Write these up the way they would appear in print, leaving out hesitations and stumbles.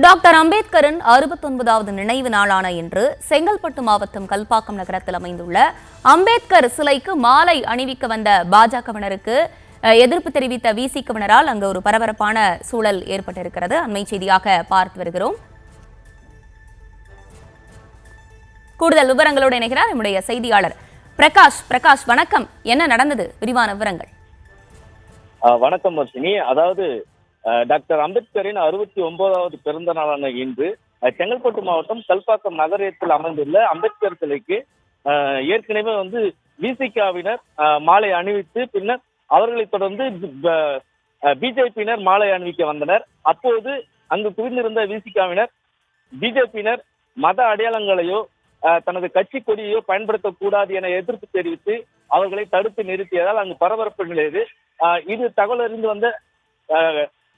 Doctor அம்பேத்கரின் 69வது நினைவு நாளான இன்று செங்கல்பட்டு மாவட்டம் கல்பாக்கம் நகரத்தில் அமைந்துள்ள அம்பேத்கர் சிலைக்கு மாலை அணிவிக்க வந்த பாஜகவினருக்கு எதிர்ப்பு தெரிவித்த விசிகவினரால் அங்கு ஒரு பரபரப்பான சூழல் ஏற்பட்டிருக்கிறது. அண்மை செய்தியாக பார்த்து வருகிறோம். கூடுதல் விவரங்களோடு இணைகிறார் நம்முடைய செய்தியாளர் பிரகாஷ். பிரகாஷ், வணக்கம். என்ன நடந்தது? விரிவான விவரங்கள். வணக்கம் வர்ஷினி. அதாவது டாக்டர் அம்பேத்கரின் 69வது பிறந்த நாளான இன்று செங்கல்பட்டு மாவட்டம் கல்பாக்கம் நகரத்தில் அமைந்துள்ள அம்பேத்கர் சிலைக்கு ஏற்கனவே விசிகாவினர் மாலை அணிவித்து பின்னர் அவர்களை தொடர்ந்து பிஜேபியினர் மாலை அணிவிக்க வந்தனர். அப்போது அங்கு குவிந்திருந்த விசிகாவினர் பிஜேபியினர் மத அடையாளங்களையோ தனது கட்சி கொடியையோ பயன்படுத்தக்கூடாது என எதிர்ப்பு தெரிவித்து அவர்களை தடுத்து நிறுத்தியதால் அங்கு பரபரப்பு நிலையது. இது தகவல் அறிந்து வந்த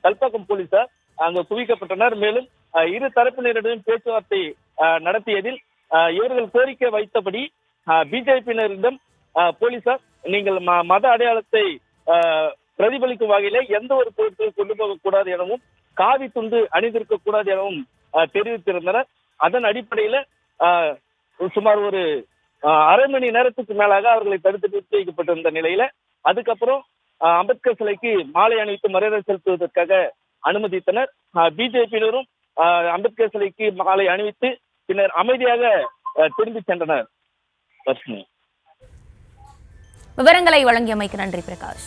கல்பாக்கம் போலீசார் அங்கு குவிக்கப்பட்டனர். மேலும் இரு தரப்பினரிடம் பேச்சுவார்த்தை நடத்தியதில் இவர்கள் கோரிக்கை வைத்தபடி பிஜேபியினரிடம் போலீசார் நீங்கள் மத அடையாளத்தை பிரதிபலிக்கும் வகையிலே எந்த ஒரு பொருட்களும் கொண்டு போகக்கூடாது எனவும் காவி துண்டு அணிந்திருக்க கூடாது எனவும் தெரிவித்திருந்தனர். அதன் அடிப்படையில சுமார் ஒரு அரை மணி நேரத்துக்கு மேலாக அவர்களை தடுத்து நிறுத்தி வைக்கப்பட்டிருந்த நிலையில அதுக்கப்புறம் அம்பேத்கர் சிலைக்கு மாலை அணிவித்து மரியாதை செலுத்துவதற்காக அனுமதித்தனர். பிஜேபியினரும் அம்பேத்கர் சிலைக்கு மாலை அணிவித்து பின்னர் அமைதியாக திரும்பி சென்றனர். விவரங்களை வழங்கியமைக்கு நன்றி பிரகாஷ்.